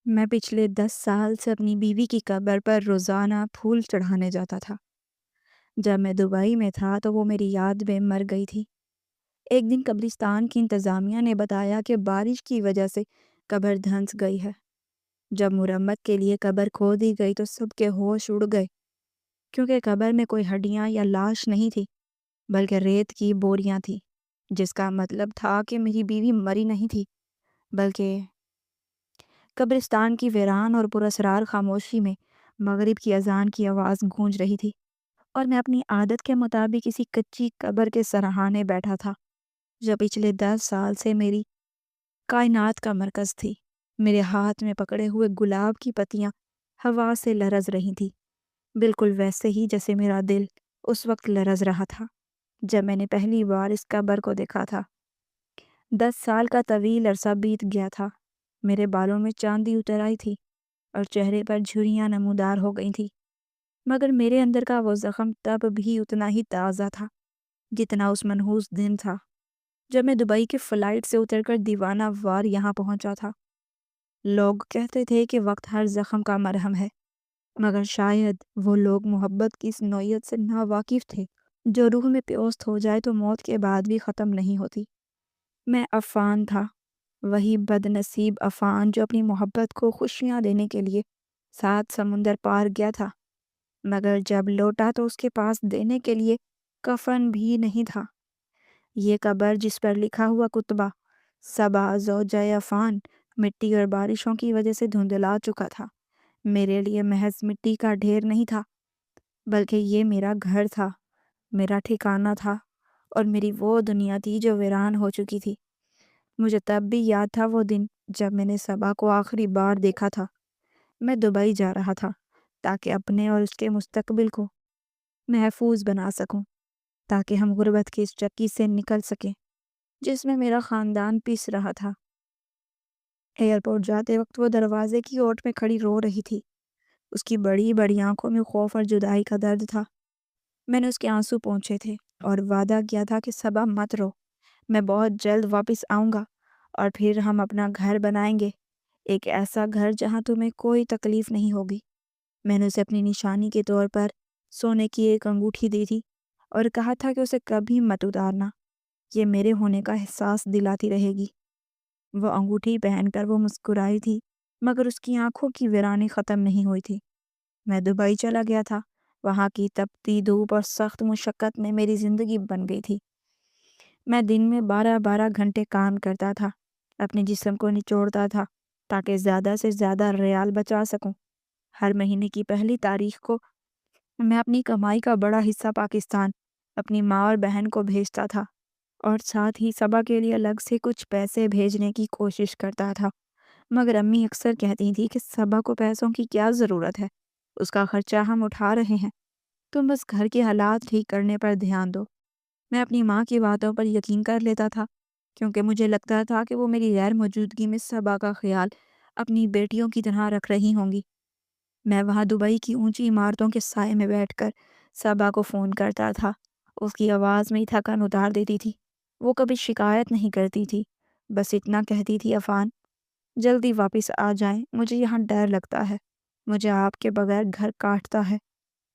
میں پچھلے 10 سال سے اپنی بیوی کی قبر پر روزانہ پھول چڑھانے جاتا تھا۔ جب میں دبئی میں تھا تو وہ میری یاد میں مر گئی تھی۔ ایک دن قبرستان کی انتظامیہ نے بتایا کہ بارش کی وجہ سے قبر دھنس گئی ہے۔ جب مرمت کے لیے قبر کھودی گئی تو سب کے ہوش اڑ گئے، کیونکہ قبر میں کوئی ہڈیاں یا لاش نہیں تھی، بلکہ ریت کی بوریاں تھیں، جس کا مطلب تھا کہ میری بیوی مری نہیں تھی، بلکہ قبرستان کی ویران اور پراسرار خاموشی میں مغرب کی اذان کی آواز گونج رہی تھی، اور میں اپنی عادت کے مطابق کسی کچی قبر کے سرہانے بیٹھا تھا جو پچھلے 10 سال سے میری کائنات کا مرکز تھی۔ میرے ہاتھ میں پکڑے ہوئے گلاب کی پتیاں ہوا سے لرز رہی تھی، بالکل ویسے ہی جیسے میرا دل اس وقت لرز رہا تھا جب میں نے پہلی بار اس قبر کو دیکھا تھا۔ 10 سال کا طویل عرصہ بیت گیا تھا۔ میرے بالوں میں چاندی اتر آئی تھی اور چہرے پر جھریاں نمودار ہو گئی تھی، مگر میرے اندر کا وہ زخم تب بھی اتنا ہی تازہ تھا جتنا اس منحوس دن تھا جب میں دبئی کی فلائٹ سے اتر کر دیوانہ وار یہاں پہنچا تھا۔ لوگ کہتے تھے کہ وقت ہر زخم کا مرہم ہے، مگر شاید وہ لوگ محبت کی اس نوعیت سے ناواقف تھے جو روح میں پیوست ہو جائے تو موت کے بعد بھی ختم نہیں ہوتی۔ میں عفان تھا، وہی بد نصیب عفان جو اپنی محبت کو خوشیاں دینے کے لیے 7 سمندر پار گیا تھا، مگر جب لوٹا تو اس کے پاس دینے کے لیے کفن بھی نہیں تھا۔ یہ قبر جس پر لکھا ہوا کتبہ صبا زوجہ عفان مٹی اور بارشوں کی وجہ سے دھندلا چکا تھا، میرے لیے محض مٹی کا ڈھیر نہیں تھا، بلکہ یہ میرا گھر تھا، میرا ٹھکانہ تھا، اور میری وہ دنیا تھی جو ویران ہو چکی تھی۔ مجھے تب بھی یاد تھا وہ دن جب میں نے صبا کو آخری بار دیکھا تھا۔ میں دبئی جا رہا تھا تاکہ اپنے اور اس کے مستقبل کو محفوظ بنا سکوں، تاکہ ہم غربت کی اس چکی سے نکل سکیں جس میں میرا خاندان پیس رہا تھا۔ ایئرپورٹ جاتے وقت وہ دروازے کی اوٹ میں کھڑی رو رہی تھی۔ اس کی بڑی بڑی آنکھوں میں خوف اور جدائی کا درد تھا۔ میں نے اس کے آنسو پونچھے تھے اور وعدہ کیا تھا کہ صبا مت رو، میں بہت جلد واپس آؤں گا اور پھر ہم اپنا گھر بنائیں گے، ایک ایسا گھر جہاں تمہیں کوئی تکلیف نہیں ہوگی۔ میں نے اسے اپنی نشانی کے طور پر سونے کی ایک انگوٹھی دی تھی اور کہا تھا کہ اسے کبھی مت اتارنا، یہ میرے ہونے کا احساس دلاتی رہے گی۔ وہ انگوٹھی پہن کر وہ مسکرائی تھی، مگر اس کی آنکھوں کی ویرانی ختم نہیں ہوئی تھی۔ میں دبئی چلا گیا تھا، وہاں کی تپتی دھوپ اور سخت مشقت میں میری زندگی بن گئی تھی۔ میں دن میں 12 12 گھنٹے کام کرتا تھا، اپنے جسم کو نچوڑتا تھا تاکہ زیادہ سے زیادہ ریال بچا سکوں۔ ہر مہینے کی پہلی تاریخ کو میں اپنی کمائی کا بڑا حصہ پاکستان اپنی ماں اور بہن کو بھیجتا تھا، اور ساتھ ہی صبا کے لیے الگ سے کچھ پیسے بھیجنے کی کوشش کرتا تھا، مگر امی اکثر کہتی تھی کہ صبا کو پیسوں کی کیا ضرورت ہے، اس کا خرچہ ہم اٹھا رہے ہیں، تم بس گھر کے حالات ٹھیک کرنے پر دھیان دو۔ میں اپنی ماں کی باتوں پر یقین کر لیتا تھا، کیونکہ مجھے لگتا تھا کہ وہ میری غیر موجودگی میں صبا کا خیال اپنی بیٹیوں کی طرح رکھ رہی ہوں گی۔ میں وہاں دبئی کی اونچی عمارتوں کے سائے میں بیٹھ کر صبا کو فون کرتا تھا، اس کی آواز میں تھکن اتار دیتی تھی۔ وہ کبھی شکایت نہیں کرتی تھی، بس اتنا کہتی تھی، عفان جلدی واپس آ جائیں، مجھے یہاں ڈر لگتا ہے، مجھے آپ کے بغیر گھر کاٹتا ہے۔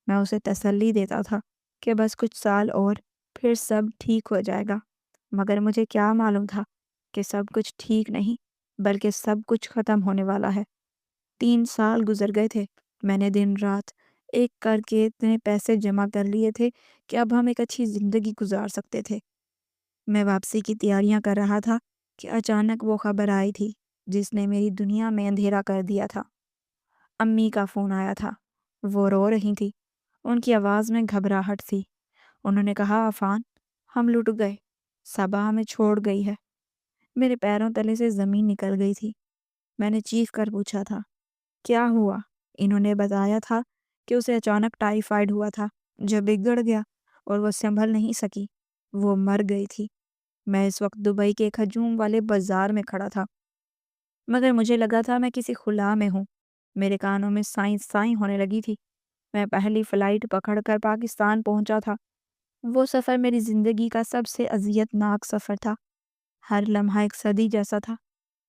میں اسے تسلی دیتا تھا کہ بس کچھ سال اور پھر سب ٹھیک ہو جائے گا، مگر مجھے کیا معلوم تھا کہ سب کچھ ٹھیک نہیں بلکہ سب کچھ ختم ہونے والا ہے۔ 3 سال گزر گئے تھے، میں نے دن رات ایک کر کے اتنے پیسے جمع کر لیے تھے کہ اب ہم ایک اچھی زندگی گزار سکتے تھے۔ میں واپسی کی تیاریاں کر رہا تھا کہ اچانک وہ خبر آئی تھی جس نے میری دنیا میں اندھیرا کر دیا تھا۔ امی کا فون آیا تھا، وہ رو رہی تھی، ان کی آواز میں گھبراہٹ تھی۔ انہوں نے کہا، عفان ہم لٹ گئے، صبا ہمیں چھوڑ گئی ہے۔ میرے پیروں تلے سے زمین نکل گئی تھی۔ میں نے چیخ کر پوچھا تھا، کیا ہوا؟ انہوں نے بتایا تھا کہ اسے اچانک ٹائیفائیڈ ہوا تھا جو بگڑ گیا اور وہ سنبھل نہیں سکی، وہ مر گئی تھی۔ میں اس وقت دبئی کے ایک ہجوم والے بازار میں کھڑا تھا، مگر مجھے لگا تھا میں کسی خلا میں ہوں۔ میرے کانوں میں سائیں سائیں ہونے لگی تھی۔ میں پہلی فلائٹ پکڑ کر پاکستان پہنچا تھا۔ وہ سفر میری زندگی کا سب سے اذیت ناک سفر تھا۔ ہر لمحہ ایک صدی جیسا تھا۔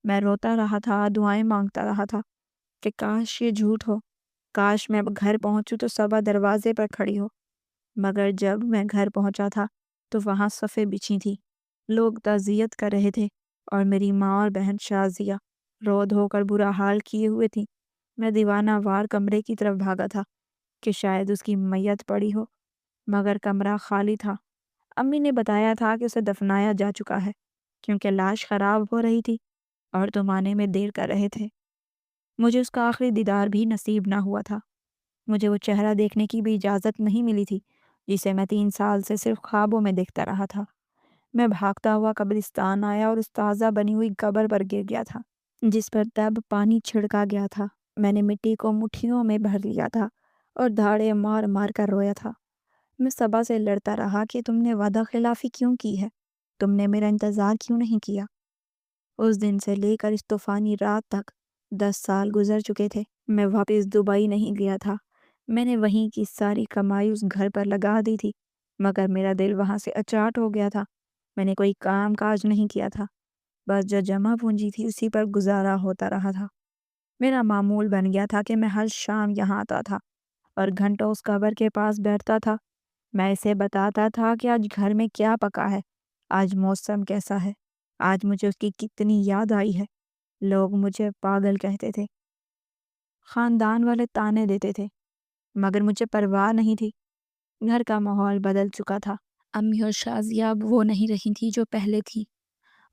میں روتا رہا تھا، دعائیں مانگتا رہا تھا، کہ کاش یہ جھوٹ ہو، کاش میں اب گھر پہنچوں تو صبا دروازے پر کھڑی ہو۔ مگر جب میں گھر پہنچا تھا تو وہاں صفیں بچھی تھیں، لوگ تعزیت کر رہے تھے اور میری ماں اور بہن شازیہ رو دھو کر برا حال کیے ہوئے تھیں۔ میں دیوانہ وار کمرے کی طرف بھاگا تھا کہ شاید اس کی میت پڑی ہو، مگر کمرہ خالی تھا۔ امی نے بتایا تھا کہ اسے دفنایا جا چکا ہے کیونکہ لاش خراب ہو رہی تھی اور تم آنے میں دیر کر رہے تھے۔ مجھے اس کا آخری دیدار بھی نصیب نہ ہوا تھا۔ مجھے وہ چہرہ دیکھنے کی بھی اجازت نہیں ملی تھی جسے میں 3 سال سے صرف خوابوں میں دیکھتا رہا تھا۔ میں بھاگتا ہوا قبرستان آیا اور اس تازہ بنی ہوئی قبر پر گر گیا تھا جس پر تب پانی چھڑکا گیا تھا۔ میں نے مٹی کو مٹھیوں میں بھر لیا تھا اور دھاڑے مار مار کر رویا تھا۔ میں صبا سے لڑتا رہا کہ تم نے وعدہ خلافی کیوں کی ہے، تم نے میرا انتظار کیوں نہیں کیا۔ اس دن سے لے کر اس طوفانی رات تک 10 سال گزر چکے تھے۔ میں واپس دبئی نہیں گیا تھا، میں نے وہیں کی ساری کمائی اس گھر پر لگا دی تھی، مگر میرا دل وہاں سے اچاٹ ہو گیا تھا۔ میں نے کوئی کام کاج نہیں کیا تھا، بس جو جمع پونجی تھی اسی پر گزارا ہوتا رہا تھا۔ میرا معمول بن گیا تھا کہ میں ہر شام یہاں آتا تھا اور گھنٹوں اس قبر کے پاس بیٹھتا تھا۔ میں اسے بتاتا تھا کہ آج گھر میں کیا پکا ہے، آج موسم کیسا ہے، آج مجھے اس کی کتنی یاد آئی ہے۔ لوگ مجھے پاگل کہتے تھے، خاندان والے تانے دیتے تھے، مگر مجھے پرواہ نہیں تھی۔ گھر کا ماحول بدل چکا تھا۔ امی اور شازیہ اب وہ نہیں رہی تھی جو پہلے تھی۔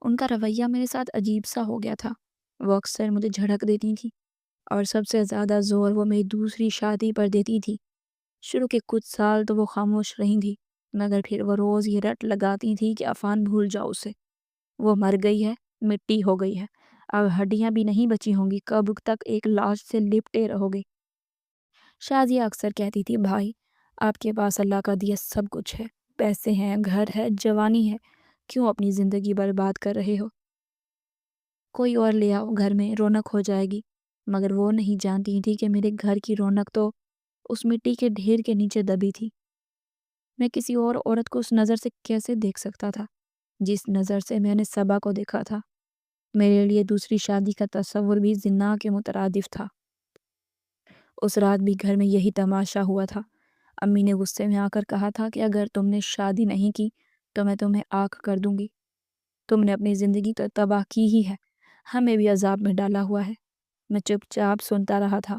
ان کا رویہ میرے ساتھ عجیب سا ہو گیا تھا۔ وہ اکثر مجھے جھڑک دیتی تھی اور سب سے زیادہ زور وہ میری دوسری شادی پر دیتی تھی۔ شروع کے کچھ سال تو وہ خاموش رہی تھی، مگر پھر وہ روز یہ رٹ لگاتی تھی کہ عفان بھول جاؤ اسے، وہ مر گئی ہے، مٹی ہو گئی ہے، اب ہڈیاں بھی نہیں بچی ہوں گی، کب تک ایک لاش سے لپٹے رہو گے۔ شازیہ اکثر کہتی تھی، بھائی آپ کے پاس اللہ کا دیا سب کچھ ہے، پیسے ہیں، گھر ہے، جوانی ہے، کیوں اپنی زندگی برباد کر رہے ہو؟ کوئی اور لے آؤ، گھر میں رونق ہو جائے گی۔ مگر وہ نہیں جانتی تھی کہ میرے گھر کی رونق تو اس مٹی کے ڈھیر کے نیچے دبی تھی۔ میں کسی اور عورت کو اس نظر سے کیسے دیکھ سکتا تھا جس نظر سے میں نے صبا کو دیکھا تھا؟ میرے لیے دوسری شادی کا تصور بھی زنا کے مترادف تھا۔ اس رات بھی گھر میں یہی تماشا ہوا تھا۔ امی نے غصے میں آ کر کہا تھا کہ اگر تم نے شادی نہیں کی تو میں تمہیں آگ کر دوں گی۔ تم نے اپنی زندگی تو تباہ کی ہی ہے، ہمیں بھی عذاب میں ڈالا ہوا ہے۔ میں چپ چاپ سنتا رہا تھا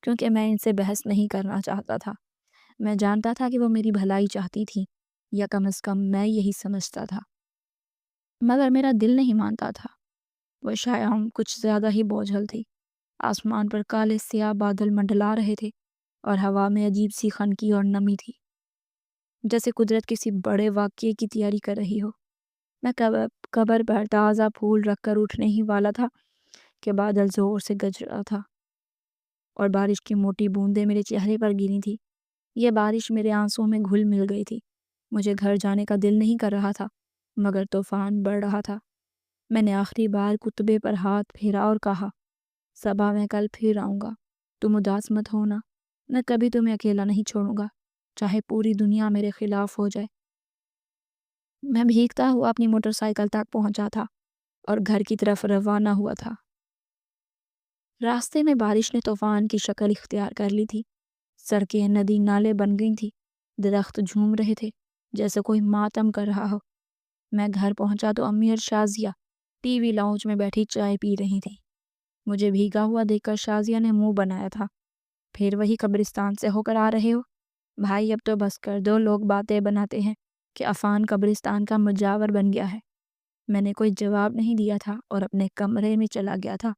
کیونکہ میں ان سے بحث نہیں کرنا چاہتا تھا۔ میں جانتا تھا کہ وہ میری بھلائی چاہتی تھی، یا کم از کم میں یہی سمجھتا تھا، مگر میرا دل نہیں مانتا تھا۔ وہ شایان کچھ زیادہ ہی بوجھل تھی۔ آسمان پر کالے سیاہ بادل منڈلا رہے تھے اور ہوا میں عجیب سی خنکی اور نمی تھی، جیسے قدرت کسی بڑے واقعے کی تیاری کر رہی ہو۔ میں قبر پر تازہ پھول رکھ کر اٹھنے ہی والا تھا کہ بادل زور سے گرج رہا تھا اور بارش کی موٹی بوندیں میرے چہرے پر گری تھی۔ یہ بارش میرے آنسوں میں گھل مل گئی تھی۔ مجھے گھر جانے کا دل نہیں کر رہا تھا، مگر طوفان بڑھ رہا تھا۔ میں نے آخری بار کتبے پر ہاتھ پھیرا اور کہا، صبا میں کل پھر آؤں گا، تم اداس مت ہونا، میں کبھی تمہیں اکیلا نہیں چھوڑوں گا، چاہے پوری دنیا میرے خلاف ہو جائے۔ میں بھیگتا ہوا اپنی موٹر سائیکل تک پہنچا تھا اور گھر کی طرف روانہ ہوا تھا۔ راستے میں بارش نے طوفان کی شکل اختیار کر لی تھی۔ سڑکیں ندی نالے بن گئی تھی، درخت جھوم رہے تھے جیسے کوئی ماتم کر رہا ہو۔ میں گھر پہنچا تو امی اور شازیہ ٹی وی لاؤنج میں بیٹھی چائے پی رہی تھی۔ مجھے بھیگا ہوا دیکھ کر شازیہ نے منہ بنایا تھا، پھر وہی قبرستان سے ہو کر آ رہے ہو؟ بھائی اب تو بس کر دو، لوگ باتیں بناتے ہیں کہ عفان قبرستان کا مجاور بن گیا ہے۔ میں نے کوئی جواب نہیں دیا تھا اور اپنے کمرے میں چلا گیا تھا۔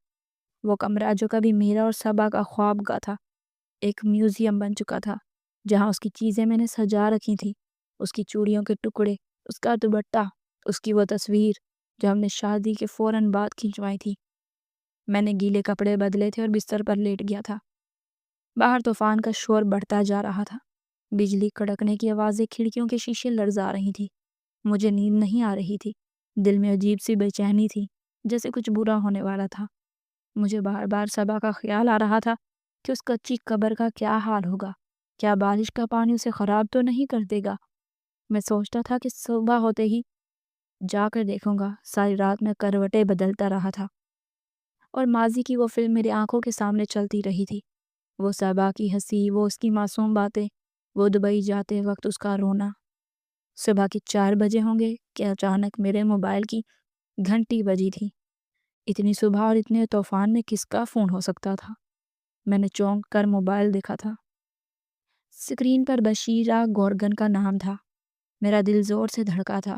وہ کمرہ جو کبھی میرا اور صبا کا خوابگاہ تھا، ایک میوزیم بن چکا تھا جہاں اس کی چیزیں میں نے سجا رکھی تھی، اس کی چوڑیوں کے ٹکڑے، اس کا دوپٹہ، اس کی وہ تصویر جو ہم نے شادی کے فوراً بعد کھنچوائی تھی۔ میں نے گیلے کپڑے بدلے تھے اور بستر پر لیٹ گیا تھا۔ باہر طوفان کا شور بڑھتا جا رہا تھا، بجلی کڑکنے کی آوازیں کھڑکیوں کے شیشے لرزا رہی تھی۔ مجھے نیند نہیں آ رہی تھی، دل میں عجیب سی بے چینی تھی، جیسے کچھ برا ہونے والا تھا۔ مجھے بار بار صبا کا خیال آ رہا تھا کہ اس کچی قبر کا کیا حال ہوگا، کیا بارش کا پانی اسے خراب تو نہیں کر دے گا۔ میں سوچتا تھا کہ صبح ہوتے ہی جا کر دیکھوں گا۔ ساری رات میں کروٹیں بدلتا رہا تھا، اور ماضی کی وہ فلم میری آنکھوں کے سامنے چلتی رہی تھی۔ وہ صبا کی ہنسی، وہ اس کی معصوم باتیں، وہ دبئی جاتے وقت اس کا رونا۔ صبح کے 4 بجے ہوں گے کہ اچانک میرے موبائل کی گھنٹی بجی تھی۔ اتنی صبح اور اتنے طوفان میں کس کا فون ہو سکتا تھا؟ میں نے چونک کر موبائل دیکھا تھا۔ اسکرین پر بشیرہ گورگن کا نام تھا۔ میرا دل زور سے دھڑکا تھا۔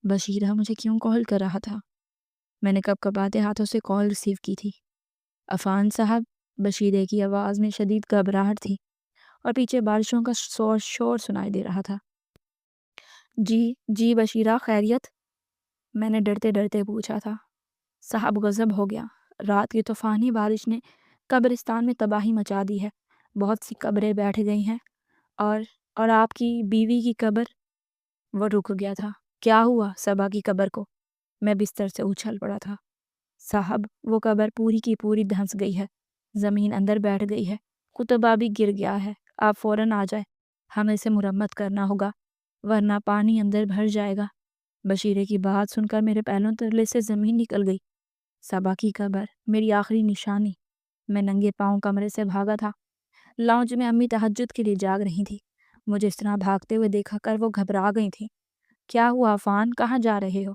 بشیرہ مجھے کیوں کال کر رہا تھا؟ میں نے کپکپاتے ہاتھوں سے کال ریسیو کی تھی۔ عفان صاحب، بشیرے کی آواز میں شدید گھبراہٹ تھی اور پیچھے بارشوں کا شور سنائی دے رہا تھا۔ جی بشیرہ، خیریت؟ میں نے ڈرتے ڈرتے پوچھا تھا۔ صاحب، غضب ہو گیا۔ رات کی طوفانی بارش نے قبرستان میں تباہی مچا دی ہے۔ بہت سی قبریں بیٹھ گئی ہیں اور آپ کی بیوی کی قبر۔ وہ رک گیا تھا۔ کیا ہوا صبا کی قبر کو؟ میں بستر سے اچھل پڑا تھا۔ صاحب، وہ قبر پوری کی پوری دھنس گئی ہے۔ زمین اندر بیٹھ گئی ہے۔ کتبہ بھی گر گیا ہے۔ آپ فوراً آ جائیں، ہمیں اسے مرمت کرنا ہوگا ورنہ پانی اندر بھر جائے گا۔ بشیرے کی بات سن کر میرے پہلوں تلے سے زمین نکل گئی۔ صبا کی قبر، میری آخری نشانی۔ میں ننگے پاؤں کمرے سے بھاگا تھا۔ لاؤنج میں امی تہجد کے لیے جاگ رہی تھی۔ مجھے اس طرح بھاگتے ہوئے دیکھا کر وہ گھبرا گئی تھی۔ کیا ہوا عفان، کہاں جا رہے ہو؟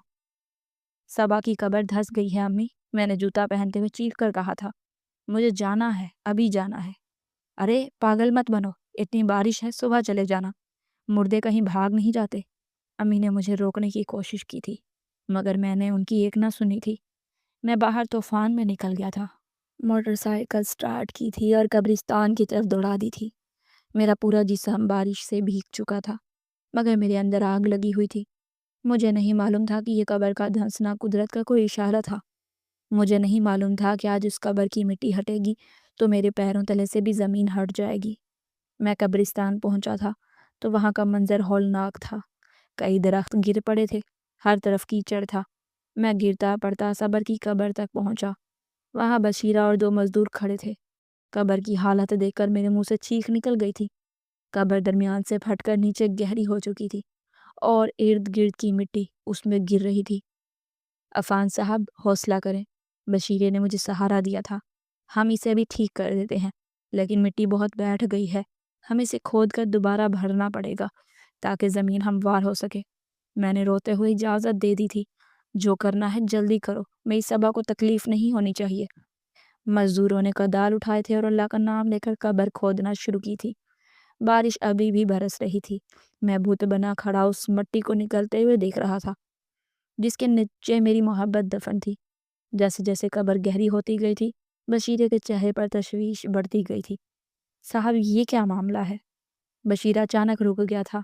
صبا کی قبر دھس گئی ہے امی، میں نے جوتا پہنتے ہوئے چیخ کر کہا تھا۔ مجھے جانا ہے، ابھی جانا ہے۔ ارے پاگل مت بنو، اتنی بارش ہے، صبح چلے جانا، مردے کہیں بھاگ نہیں جاتے۔ امی نے مجھے روکنے کی کوشش کی تھی مگر میں نے ان کی ایک نہ سنی تھی۔ میں باہر طوفان میں نکل گیا تھا۔ موٹر سائیکل سٹارٹ کی تھی اور قبرستان کی طرف دوڑا دی تھی۔ میرا پورا جسم بارش سے بھیگ چکا تھا مگر میرے اندر آگ لگی ہوئی تھی۔ مجھے نہیں معلوم تھا کہ یہ قبر کا دھنسنا قدرت کا کوئی اشارہ تھا۔ مجھے نہیں معلوم تھا کہ آج اس قبر کی مٹی ہٹے گی تو میرے پیروں تلے سے بھی زمین ہٹ جائے گی۔ میں قبرستان پہنچا تھا تو وہاں کا منظر ہولناک تھا۔ کئی درخت گر پڑے تھے، ہر طرف کیچڑ تھا۔ میں گرتا پڑتا صبر کی قبر تک پہنچا۔ وہاں بشیرہ اور 2 مزدور کھڑے تھے۔ قبر کی حالت دیکھ کر میرے منہ سے چیخ نکل گئی تھی۔ قبر درمیان سے پھٹ کر نیچے گہری ہو چکی تھی اور ارد گرد کی مٹی اس میں گر رہی تھی۔ عفان صاحب، حوصلہ کریں، بشیرے نے مجھے سہارا دیا تھا۔ ہم اسے بھی ٹھیک کر دیتے ہیں لیکن مٹی بہت بیٹھ گئی ہے، ہمیں اسے کھود کر دوبارہ بھرنا پڑے گا تاکہ زمین ہموار ہو سکے۔ میں نے روتے ہوئے اجازت دے دی تھی۔ جو کرنا ہے جلدی کرو، میری صبا کو تکلیف نہیں ہونی چاہیے۔ مزدوروں نے کدال اٹھائے تھے اور اللہ کا نام لے کر قبر کھودنا شروع کی تھی۔ بارش ابھی بھی برس رہی تھی۔ میں بت بنا کھڑا اس مٹی کو نکلتے ہوئے دیکھ رہا تھا جس کے نیچے میری محبت دفن تھی۔ جیسے جیسے قبر گہری ہوتی گئی تھی، بشیرے کے چہرے پر تشویش بڑھتی گئی تھی۔ صاحب، یہ کیا معاملہ ہے؟ بشیرہ اچانک رک گیا تھا۔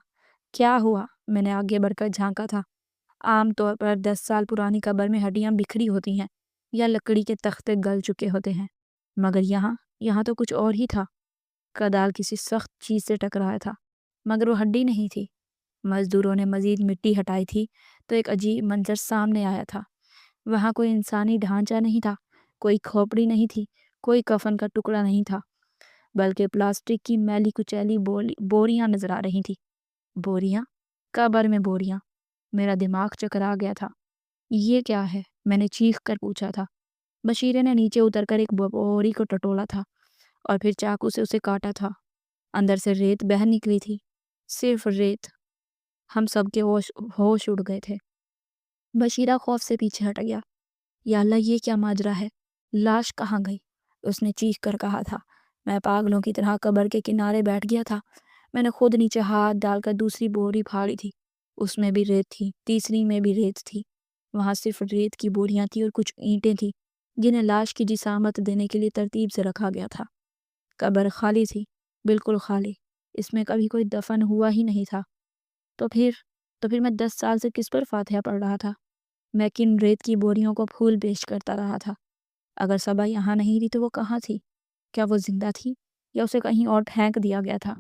کیا ہوا؟ میں نے آگے بڑھ کر جھانکا تھا۔ عام طور پر 10 سال پرانی قبر میں ہڈیاں بکھری ہوتی ہیں یا لکڑی کے تختے گل چکے ہوتے ہیں مگر یہاں تو کچھ اور ہی تھا۔ کدال کسی سخت چیز سے ٹکرایا تھا مگر وہ ہڈی نہیں تھی۔ مزدوروں نے مزید مٹی ہٹائی تھی تو ایک عجیب منظر سامنے آیا تھا۔ وہاں کوئی انسانی ڈھانچہ نہیں تھا، کوئی کھوپڑی نہیں تھی، کوئی کفن کا ٹکڑا نہیں تھا بلکہ پلاسٹک کی میلی کچیلی بوریاں نظر آ رہی تھی۔ بوریاں؟ قبر میں بوریاں؟ میرا دماغ چکرا گیا تھا۔ یہ کیا ہے؟ میں نے چیخ کر پوچھا تھا۔ بشیرے نے نیچے اتر کر ایک بوری کو ٹٹولا تھا اور پھر چاقو سے اسے کاٹا تھا۔ اندر سے ریت بہہ نکلی تھی، صرف ریت۔ ہم سب کے ہوش اڑ گئے تھے۔ بشیرہ خوف سے پیچھے ہٹ گیا۔ یا اللہ، یہ کیا ماجرا ہے؟ لاش کہاں گئی؟ اس نے چیخ کر کہا تھا۔ میں پاگلوں کی طرح قبر کے کنارے بیٹھ گیا تھا۔ میں نے خود نیچے ہاتھ ڈال کر دوسری بوری پھاڑی تھی۔ اس میں بھی ریت تھی، تیسری میں بھی ریت تھی۔ وہاں صرف ریت کی بوریاں تھی اور کچھ اینٹیں تھی جنہیں لاش کی جسامت دینے کے لیے ترتیب سے رکھا گیا تھا۔ قبر خالی تھی، بالکل خالی۔ اس میں کبھی کوئی دفن ہوا ہی نہیں تھا۔ تو پھر میں 10 سال سے کس پر فاتحہ پڑھ رہا تھا؟ میں کن ریت کی بوریوں کو پھول پیش کرتا رہا تھا؟ اگر صبا یہاں نہیں تھی تو وہ کہاں تھی؟ کیا وہ زندہ تھی یا اسے کہیں اور پھینک دیا گیا تھا؟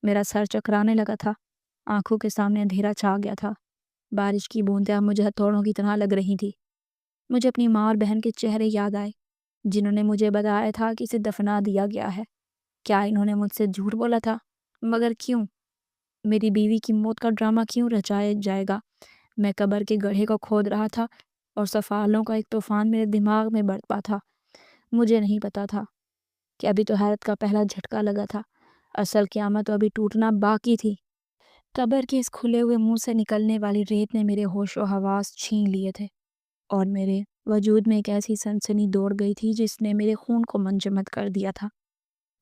میرا سر چکرانے لگا تھا، آنکھوں کے سامنے اندھیرا چھا گیا تھا۔ بارش کی بوندیں اب مجھے ہتھوڑوں کی طرح لگ رہی تھی۔ مجھے اپنی ماں اور بہن کے چہرے یاد آئے جنہوں نے مجھے بتایا تھا کہ اسے دفنا دیا گیا ہے۔ کیا انہوں نے مجھ سے جھوٹ بولا تھا؟ مگر کیوں؟ میری بیوی کی موت کا ڈرامہ کیوں رچایا جائے گا؟ میں قبر کے گڑھے کو کھود رہا تھا اور سوالوں کا ایک طوفان میرے دماغ میں بڑھتا تھا۔ مجھے نہیں پتا تھا کہ ابھی تو حیرت کا پہلا جھٹکا لگا تھا، اصل قیامت تو ابھی ٹوٹنا باقی تھی۔ قبر کے اس کھلے ہوئے منہ سے نکلنے والی ریت نے میرے ہوش و حواس چھین لیے تھے، اور میرے وجود میں ایک ایسی سنسنی دوڑ گئی تھی جس نے میرے خون کو منجمد کر دیا تھا۔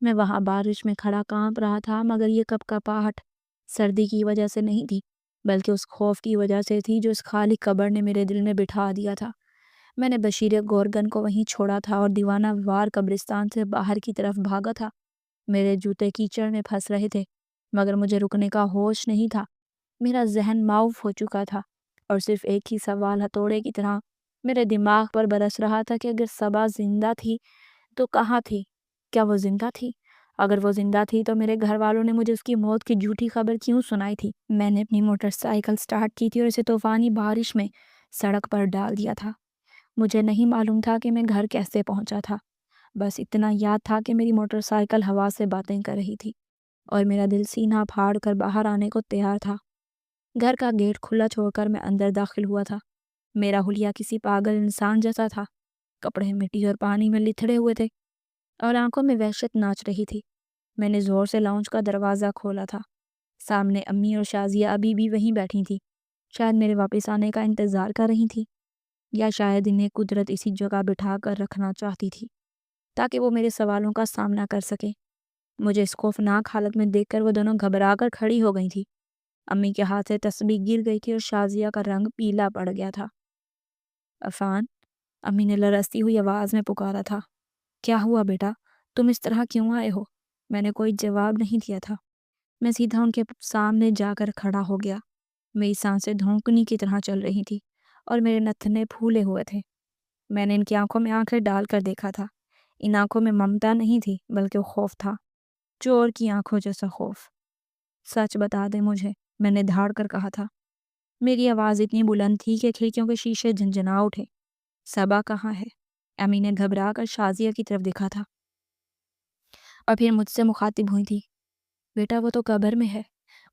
میں وہاں بارش میں کھڑا کانپ رہا تھا، مگر یہ کپکپاہٹ سردی کی وجہ سے نہیں تھی، بلکہ اس خوف کی وجہ سے تھی جو اس خالی قبر نے میرے دل میں بٹھا دیا تھا۔ میں نے بشیر گورگن کو وہیں چھوڑا تھا اور دیوانہ وار قبرستان سے باہر کی طرف بھاگا تھا۔ میرے جوتے کیچڑ میں پھنس رہے تھے، مگر مجھے رکنے کا ہوش نہیں تھا۔ میرا ذہن معاف ہو چکا تھا، اور صرف ایک ہی سوال ہتھوڑے کی طرح میرے دماغ پر برس رہا تھا کہ اگر صبا زندہ تھی تو کہاں تھی؟ کیا وہ زندہ تھی؟ اگر وہ زندہ تھی تو میرے گھر والوں نے مجھے اس کی موت کی جھوٹی خبر کیوں سنائی تھی؟ میں نے اپنی موٹر سائیکل سٹارٹ کی تھی اور اسے طوفانی بارش میں سڑک پر ڈال دیا تھا۔ مجھے نہیں معلوم تھا کہ میں گھر کیسے پہنچا تھا، بس اتنا یاد تھا کہ میری موٹر سائیکل ہوا سے باتیں کر رہی تھی اور میرا دل سینہ پھاڑ کر باہر آنے کو تیار تھا۔ گھر کا گیٹ کھلا چھوڑ کر میں اندر داخل ہوا تھا۔ میرا حلیہ کسی پاگل انسان جیسا تھا، کپڑے مٹی اور پانی میں لتھڑے ہوئے تھے اور آنکھوں میں وحشت ناچ رہی تھی۔ میں نے زور سے لاؤنج کا دروازہ کھولا تھا۔ سامنے امی اور شازیہ ابھی بھی وہیں بیٹھی تھی، شاید میرے واپس آنے کا انتظار کر رہی تھی، یا شاید انہیں قدرت اسی جگہ بٹھا کر رکھنا چاہتی تھی تاکہ وہ میرے سوالوں کا سامنا کر سکے۔ مجھے اس خوفناک حالت میں دیکھ کر وہ دونوں گھبرا کر کھڑی ہو گئی تھی۔ امی کے ہاتھ سے تسبیح گر گئی تھی اور شازیہ کا رنگ پیلا پڑ گیا تھا۔ عفان، امی نے لرزتی ہوئی آواز میں پکارا تھا۔ کیا ہوا بیٹا؟ تم اس طرح کیوں آئے ہو؟ میں نے کوئی جواب نہیں دیا تھا۔ میں سیدھا ان کے سامنے جا کر کھڑا ہو گیا۔ میری سانسیں دھونکنی کی طرح چل رہی تھی اور میرے نتنے پھولے ہوئے تھے۔ میں نے ان کی آنکھوں میں آنکھیں ڈال کر دیکھا تھا۔ ان آنکھوں میں ممتا نہیں تھی، بلکہ خوف تھا، چور کی آنکھوں جیسا خوف۔ سچ بتا دے مجھے، میں نے دھاڑ کر کہا تھا۔ میری آواز اتنی بلند تھی کہ کھڑکیوں کے شیشے جھنجھنا اٹھے۔ صبا کہاں ہے؟ امی نے گھبرا کر شازیہ کی طرف دیکھا تھا اور پھر مجھ سے مخاطب ہوئی تھی۔ بیٹا وہ تو قبر میں ہے،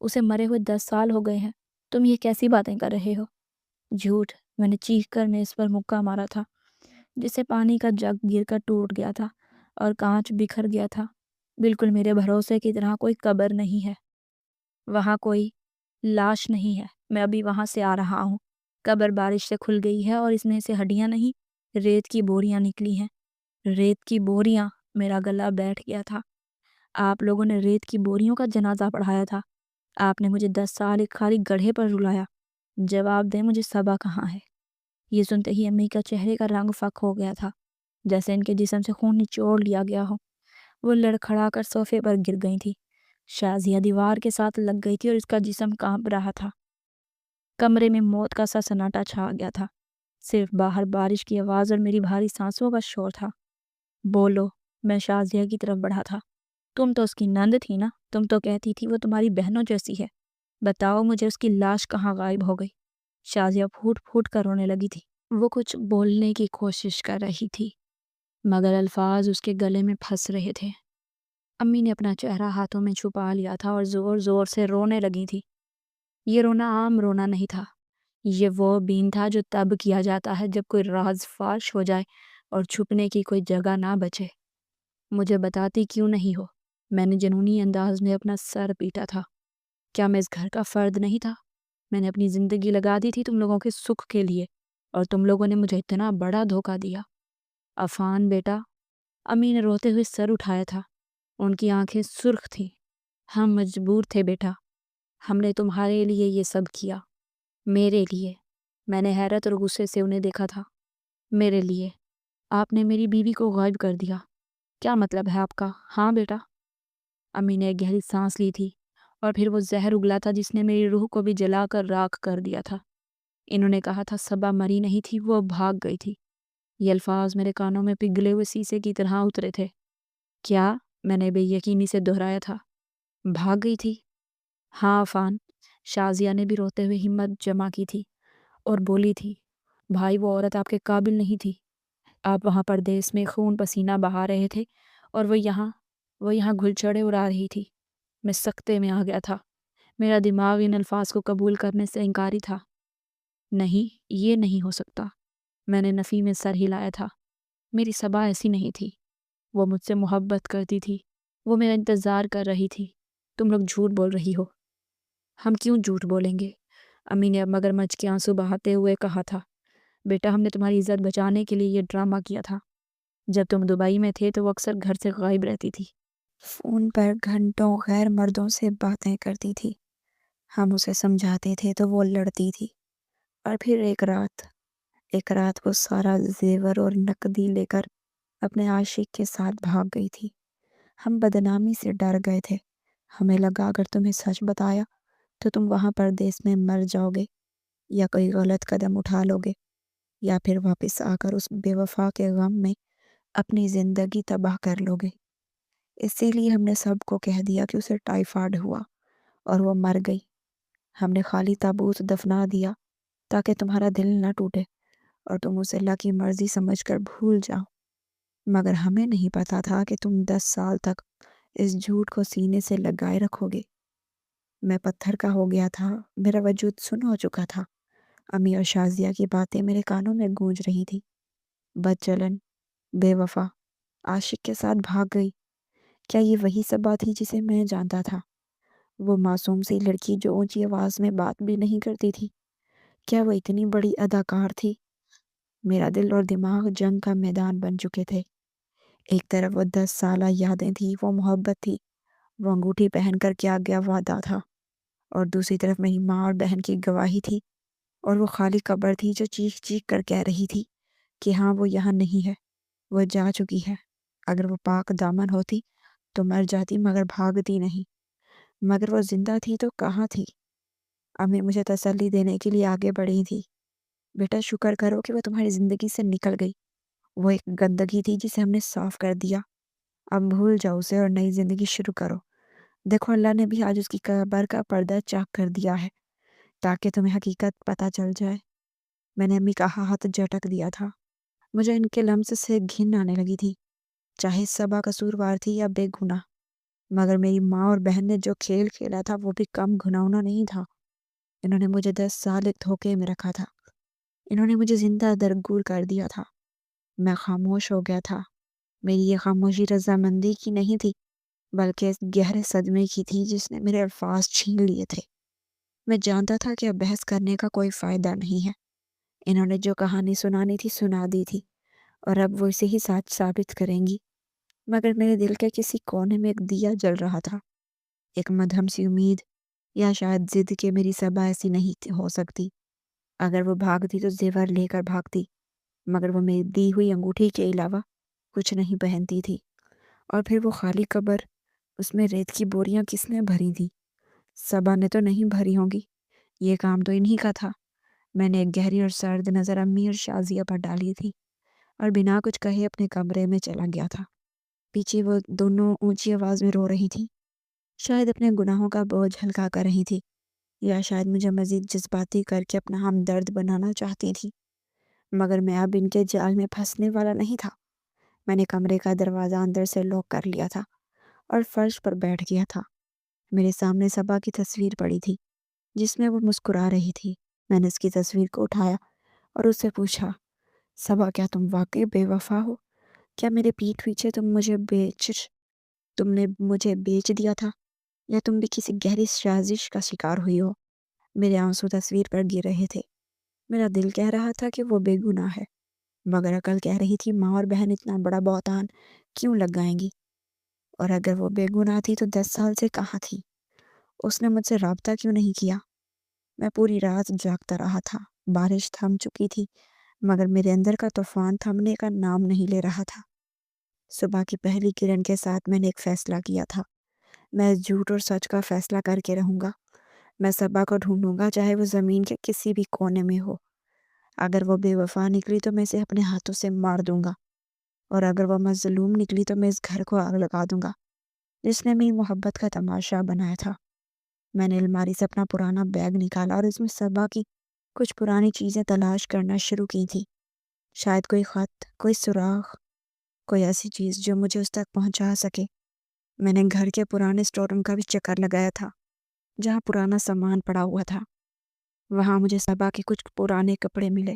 اسے مرے ہوئے 10 سال ہو گئے ہیں، تم یہ کیسی باتیں کر رہے ہو؟ جھوٹ، میں نے چیخ کر میز پر مکہ مارا تھا، جس سے پانی کا جگ گر کر ٹوٹ گیا تھا اور کانچ بکھر گیا تھا۔ بالکل میرے بھروسے کی طرح کوئی قبر نہیں ہے، وہاں کوئی لاش نہیں ہے۔ میں ابھی وہاں سے آ رہا ہوں۔ قبر بارش سے کھل گئی ہے اور اس میں سے ہڈیاں نہیں، ریت کی بوریاں نکلی ہیں۔ ریت کی بوریاں؟ میرا گلا بیٹھ گیا تھا۔ آپ لوگوں نے ریت کی بوریوں کا جنازہ پڑھایا تھا؟ آپ نے مجھے 10 سال ایک خالی گڑھے پر رلایا۔ جواب دیں مجھے صبا کہاں ہے؟ یہ سنتے ہی امی کا چہرے کا رنگ فک ہو گیا تھا، جیسے ان کے جسم سے خون نچوڑ لیا گیا ہو۔ وہ لڑکھڑا کر صوفے پر گر گئی تھی۔ شازیہ دیوار کے ساتھ لگ گئی تھی اور اس کا جسم کانپ رہا تھا۔ کمرے میں موت کا سا سناٹا چھا گیا تھا، صرف باہر بارش کی آواز اور میری بھاری سانسوں کا شور تھا۔ بولو، میں شازیہ کی طرف بڑھا تھا۔ تم تو اس کی نند تھی نا، تم تو کہتی تھی وہ تمہاری بہنوں جیسی ہے۔ بتاؤ مجھے اس کی لاش کہاں غائب ہو گئی؟ شازیہ پھوٹ پھوٹ کر رونے لگی تھی۔ وہ کچھ بولنے کی کوشش کر رہی تھی، مگر الفاظ اس کے گلے میں پھنس رہے تھے۔ امی نے اپنا چہرہ ہاتھوں میں چھپا لیا تھا اور زور زور سے رونے لگی تھی۔ یہ رونا عام رونا نہیں تھا، یہ وہ بین تھا جو تب کیا جاتا ہے جب کوئی راز فاش ہو جائے اور چھپنے کی کوئی جگہ نہ بچے۔ مجھے بتاتی کیوں نہیں ہو؟ میں نے جنونی انداز میں اپنا سر پیٹا تھا۔ کیا میں اس گھر کا فرد نہیں تھا؟ میں نے اپنی زندگی لگا دی تھی تم لوگوں کے سکھ کے لیے، اور تم لوگوں نے مجھے اتنا بڑا دھوکہ دیا۔ عفان بیٹا، امی نے روتے ہوئے سر اٹھایا تھا، ان کی آنکھیں سرخ تھیں۔ ہم مجبور تھے بیٹا، ہم نے تمہارے لیے یہ سب کیا، میرے لیے۔ میں نے حیرت اور غصے سے انہیں دیکھا تھا۔ میرے لیے؟ آپ نے میری بیوی کو غائب کر دیا، کیا مطلب ہے آپ کا؟ ہاں بیٹا؟ امی نے ایک گہری سانس لی تھی، اور پھر وہ زہر اگلا تھا جس نے میری روح کو بھی جلا کر راکھ کر دیا تھا۔ انہوں نے کہا تھا صبا مری نہیں تھی، وہ بھاگ گئی تھی۔ یہ الفاظ میرے کانوں میں پگھلے ہوئے سیسے کی طرح اترے تھے۔ کیا؟ میں نے بے یقینی سے دہرایا تھا۔ بھاگ گئی تھی؟ ہاں عفان، شازیہ نے بھی روتے ہوئے ہمت جمع کی تھی اور بولی تھی، بھائی وہ عورت آپ کے قابل نہیں تھی۔ آپ وہاں پردیس میں خون پسینہ بہا رہے تھے اور وہ یہاں گھلچھڑیں اڑا رہی تھی۔ میں سکتے میں آ گیا تھا، میرا دماغ ان الفاظ کو قبول کرنے سے انکاری تھا۔ نہیں، یہ نہیں ہو سکتا۔ میں نے نفی میں سر ہلایا تھا۔ میری صبا ایسی نہیں تھی، وہ مجھ سے محبت کرتی تھی، وہ میرا انتظار کر رہی تھی۔ تم لوگ جھوٹ بول رہی ہو۔ ہم کیوں جھوٹ بولیں گے؟ امی نے اب مگرمچھ کے آنسو بہاتے ہوئے کہا تھا۔ بیٹا، ہم نے تمہاری عزت بچانے کے لیے یہ ڈرامہ کیا تھا۔ جب تم دبئی میں تھے تو وہ اکثر گھر سے غائب رہتی تھی، فون پر گھنٹوں غیر مردوں سے باتیں کرتی تھی۔ ہم اسے سمجھاتے تھے تو وہ لڑتی تھی، اور پھر ایک رات وہ سارا زیور اور نقدی لے کر اپنے عاشق کے ساتھ بھاگ گئی تھی۔ ہم بدنامی سے ڈر گئے تھے، ہمیں لگا اگر تمہیں سچ بتایا تو تم وہاں پردیس میں مر جاؤ گے، یا کوئی غلط قدم اٹھا لو گے، یا پھر واپس آ کر اس بے وفا کے غم میں اپنی زندگی تباہ کر لو گے۔ اسی لیے ہم نے سب کو کہہ دیا کہ اسے ٹائیفائڈ ہوا اور وہ مر گئی۔ ہم نے خالی تابوت دفنا دیا تاکہ تمہارا دل نہ ٹوٹے اور تم اسے اللہ کی مرضی سمجھ کر بھول جاؤ، مگر ہمیں نہیں پتا تھا کہ تم 10 سال تک اس جھوٹ کو سینے سے لگائے رکھو گے۔ میں پتھر کا ہو گیا تھا، میرا وجود سن ہو چکا تھا۔ امی اور شازیہ کی باتیں میرے کانوں میں گونج رہی تھی۔ بد چلن، بے وفا، عاشق کے ساتھ بھاگ گئی۔ کیا یہ وہی صبا تھی جسے میں جانتا تھا؟ وہ معصوم سی لڑکی جو اونچی آواز میں بات بھی نہیں کرتی تھی، کیا وہ اتنی بڑی اداکار تھی؟ میرا دل اور دماغ جنگ کا میدان بن چکے تھے۔ ایک طرف وہ 10 سالہ یادیں تھی، وہ محبت تھی، وہ انگوٹھی پہن کر کیا گیا وعدہ تھا، اور دوسری طرف میری ماں اور بہن کی گواہی تھی، اور وہ خالی قبر تھی جو چیخ چیخ کر کہہ رہی تھی کہ ہاں وہ یہاں نہیں ہے، وہ جا چکی ہے۔ اگر وہ پاک دامن ہوتی تو مر جاتی، مگر بھاگتی نہیں۔ مگر وہ زندہ تھی تو کہاں تھی؟ امی مجھے تسلی دینے کے لیے آگے بڑھی تھی۔ بیٹا، شکر کرو کہ وہ تمہاری زندگی سے نکل گئی۔ وہ ایک گندگی تھی جسے ہم نے صاف کر دیا۔ اب بھول جاؤ اسے اور نئی زندگی شروع کرو۔ دیکھو، اللہ نے بھی آج اس کی قبر کا پردہ چاک کر دیا ہے تاکہ تمہیں حقیقت پتہ چل جائے۔ میں نے امی کا ہاتھ جھٹک دیا تھا۔ مجھے ان کے لمس سے گھن آنے لگی تھی، چاہے صبا قصوروار تھی یا بے گناہ، مگر میری ماں اور بہن نے جو کھیل کھیلا تھا وہ بھی کم گھناؤنا نہیں تھا۔ انہوں نے مجھے 10 سال ایک دھوکے میں رکھا تھا، انہوں نے مجھے زندہ درگور کر دیا تھا۔ میں خاموش ہو گیا تھا۔ میری یہ خاموشی رضامندی کی نہیں تھی، بلکہ اس گہرے صدمے کی تھی جس نے میرے الفاظ چھین لیے تھے۔ میں جانتا تھا کہ اب بحث کرنے کا کوئی فائدہ نہیں ہے۔ انہوں نے جو کہانی سنانی تھی سنا دی تھی، اور اب وہ اسے ہی سچ ثابت کریں گی۔ مگر میرے دل کے کسی کونے میں ایک دیا جل رہا تھا، ایک مدھم سی امید، یا شاید ضد کہ میری صبا ایسی نہیں ہو سکتی۔ اگر وہ بھاگتی تو زیور لے کر بھاگتی، مگر وہ میری دی ہوئی انگوٹھی کے علاوہ کچھ نہیں پہنتی تھی۔ اور پھر وہ خالی قبر، اس میں ریت کی بوریاں کس نے بھری تھی؟ صبا نے تو نہیں بھری ہوں گی، یہ کام تو انہی کا تھا۔ میں نے ایک گہری اور سرد نظر امی اور شازیہ پر ڈالی تھی، اور بنا کچھ کہے اپنے کمرے میں چلا گیا تھا۔ پیچھے وہ دونوں اونچی آواز میں رو رہی تھی، شاید اپنے گناہوں کا بوجھ ہلکا کر رہی تھی، یا شاید مجھے مزید جذباتی کر کے اپنا ہمدرد بنانا چاہتی تھی۔ مگر میں اب ان کے جال میں پھنسنے والا نہیں تھا۔ میں نے کمرے کا دروازہ اندر سے لاک کر لیا تھا اور فرش پر بیٹھ گیا تھا۔ میرے سامنے صبا کی تصویر پڑی تھی جس میں وہ مسکرا رہی تھی۔ میں نے اس کی تصویر کو اٹھایا اور اس سے پوچھا، صبا، کیا تم واقعی بے وفا ہو؟ کیا میرے پیٹھ پیچھے تم نے مجھے بیچ دیا تھا، یا تم بھی کسی گہری سازش کا شکار ہوئی ہو؟ میرے آنسو تصویر پر گر رہے تھے۔ میرا دل کہہ رہا تھا کہ وہ بے گناہ ہے، مگر عقل کہہ رہی تھی ماں اور بہن اتنا بڑا بہتان کیوں لگائیں گی؟ اور اگر وہ بے گناہ تھی تو 10 سال سے کہاں تھی؟ اس نے مجھ سے رابطہ کیوں نہیں کیا؟ میں پوری رات جاگتا رہا تھا۔ بارش تھم چکی تھی، مگر میرے اندر کا طوفان تھمنے کا نام نہیں لے رہا تھا۔ صبح کی پہلی کرن کے ساتھ میں نے ایک فیصلہ کیا تھا، میں جھوٹ اور سچ کا فیصلہ کر کے رہوں گا۔ میں صبا کو ڈھونڈوں گا، چاہے وہ زمین کے کسی بھی کونے میں ہو۔ اگر وہ بے وفا نکلی تو میں اسے اپنے ہاتھوں سے مار دوں گا، اور اگر وہ مظلوم نکلی تو میں اس گھر کو آگ لگا دوں گا جس نے میری محبت کا تماشا بنایا تھا۔ میں نے الماری سے اپنا پرانا بیگ نکالا اور اس میں صبا کی کچھ پرانی چیزیں تلاش کرنا شروع کی تھی، شاید کوئی خط، کوئی سراغ، کوئی ایسی چیز جو مجھے اس تک پہنچا سکے۔ میں نے گھر کے پرانے اسٹور روم کا بھی چکر لگایا تھا، جہاں پرانا سامان پڑا ہوا تھا۔ وہاں مجھے صبا کے کچھ پرانے کپڑے ملے،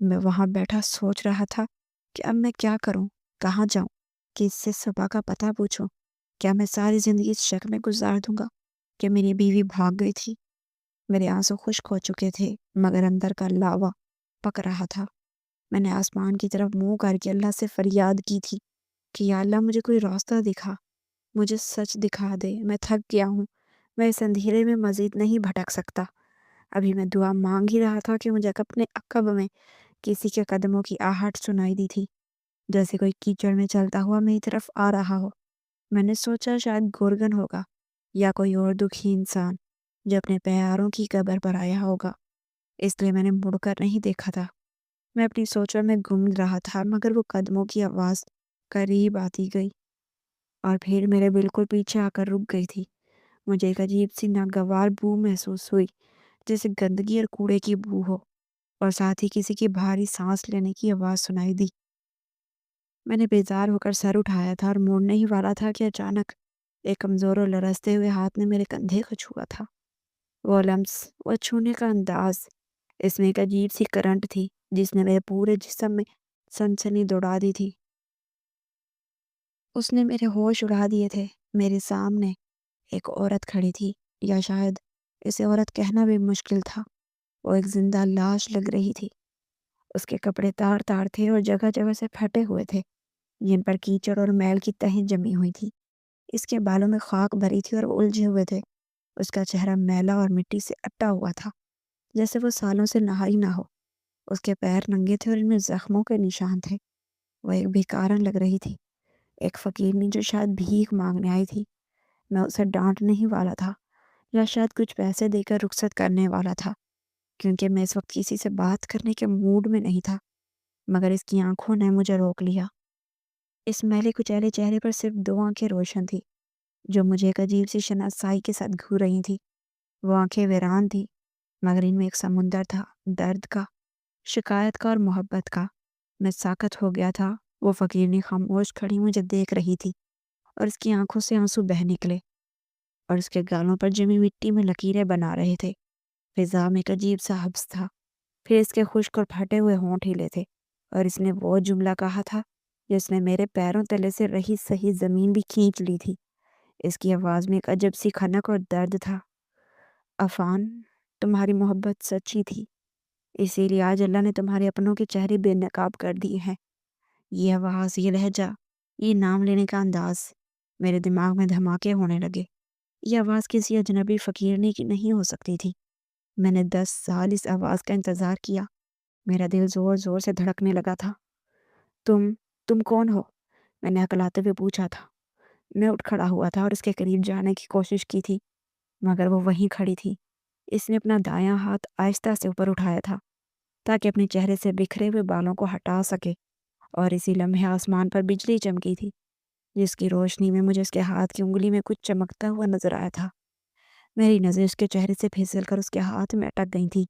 میں وہاں بیٹھا سوچ رہا تھا کہ اب میں کیا کروں، کہاں جاؤں، کس سے صبا کا پتہ پوچھوں۔ کیا میں ساری زندگی اس شک میں گزار دوں گا کہ میری بیوی بھاگ گئی تھی؟ میرے آنسو خشک ہو چکے تھے مگر اندر کا لاوا پک رہا تھا۔ میں نے آسمان کی طرف منہ کر کے اللہ سے فریاد کی تھی کہ یا اللہ مجھے کوئی راستہ دکھا، مجھے سچ دکھا دے، میں تھک گیا ہوں، میں اس اندھیرے میں مزید نہیں بھٹک سکتا۔ ابھی میں دعا مانگ ہی رہا تھا کہ مجھے اپنے عقب میں کسی کے قدموں کی آہٹ سنائی دی تھی، جیسے کوئی کیچڑ میں چلتا ہوا میری طرف آ رہا ہو۔ میں نے سوچا شاید گورگن ہوگا یا کوئی اور دکھی انسان جو اپنے پیاروں کی قبر پر آیا ہوگا، اس لیے میں نے مڑ کر نہیں دیکھا تھا۔ میں اپنی سوچوں میں گم رہا تھا مگر وہ قدموں کی آواز قریب آتی گئی اور پھر میرے بالکل پیچھے آ کر رک گئی تھی۔ مجھے ایک عجیب سی ناگوار بو محسوس ہوئی، جیسے گندگی اور کوڑے کی بو ہو، اور ساتھ ہی کسی کی بھاری سانس لینے کی آواز سنائی دی۔ میں نے بیزار ہو کر سر اٹھایا تھا اور موڑنے ہی والا تھا کہ اچانک ایک کمزور اور لرزتے ہوئے ہاتھ نے میرے کندھے کو چھوا تھا۔ وہ لمس، وہ چھونے کا انداز، اس میں ایک عجیب سی کرنٹ تھی جس نے میرے پورے جسم میں سنسنی دوڑا دی تھی۔ اس نے میرے ہوش اڑا دیے تھے۔ میرے سامنے ایک عورت کھڑی تھی، یا شاید اسے عورت کہنا بھی مشکل تھا۔ وہ ایک زندہ لاش لگ رہی تھی۔ اس کے کپڑے تار تار تھے اور جگہ جگہ سے پھٹے ہوئے تھے، جن پر کیچڑ اور میل کی تہیں جمی ہوئی تھی۔ اس کے بالوں میں خاک بھری تھی اور وہ الجھے ہوئے تھے۔ اس کا چہرہ میلا اور مٹی سے اٹا ہوا تھا، جیسے وہ سالوں سے نہائی نہ ہو۔ اس کے پیر ننگے تھے اور ان میں زخموں کے نشان تھے۔ وہ ایک بھکارن لگ رہی تھی، ایک فقیرنی جو شاید بھیک مانگنے آئی تھی۔ میں اسے ڈانٹنے ہی والا تھا یا شاید کچھ پیسے دے کر رخصت کرنے والا تھا، کیونکہ میں اس وقت کسی سے بات کرنے کے موڈ میں نہیں تھا، مگر اس کی آنکھوں نے مجھے روک لیا۔ اس میلے کچیلے چہرے پر صرف دو آنکھیں روشن تھی جو مجھے ایک عجیب سی شناسائی کے ساتھ گھور رہی تھی۔ وہ آنکھیں ویران تھی مگر ان میں ایک سمندر تھا، درد کا، شکایت کا اور محبت کا۔ میں ساکت ہو گیا تھا۔ وہ فقیرنی خاموش کھڑی مجھے دیکھ رہی تھی اور اس کی آنکھوں سے آنسو بہہ نکلے اور اس کے گالوں پر جمی مٹی میں لکیریں بنا رہے تھے۔ فضا میں ایک عجیب سا حبس تھا۔ پھر اس کے خشک اور پھٹے ہوئے ہونٹ ہلے تھے اور اس نے وہ جملہ کہا تھا جس نے میرے پیروں تلے سے رہی صحیح زمین بھی کھینچ لی تھی۔ اس کی آواز میں ایک عجب سی کھنک اور درد تھا۔ عفان، تمہاری محبت سچی تھی، اسی لیے آج اللہ نے تمہارے اپنوں کے چہرے بے نقاب کر دیے ہیں۔ یہ آواز، یہ لہجہ، یہ نام لینے کا انداز، میرے دماغ میں دھماکے ہونے لگے۔ یہ آواز کسی اجنبی فقیرنی کی نہیں ہو سکتی تھی۔ میں نے 10 سال اس آواز کا انتظار کیا۔ میرا دل زور زور سے دھڑکنے لگا تھا۔ تم کون ہو؟ میں نے ہکلاتے ہوئے پوچھا تھا۔ میں اٹھ کھڑا ہوا تھا اور اس کے قریب جانے کی کوشش کی تھی مگر وہ وہیں کھڑی تھی۔ اس نے اپنا دایاں ہاتھ آہستہ سے اوپر اٹھایا تھا تاکہ اپنے چہرے سے بکھرے ہوئے بالوں کو ہٹا سکے، اور اسی لمحے آسمان پر بجلی چمکی تھی جس کی روشنی میں مجھے اس کے ہاتھ کی انگلی میں کچھ چمکتا ہوا نظر آیا تھا۔ میری نظر اس کے چہرے سے پھسل کر اس کے ہاتھ میں اٹک گئی تھی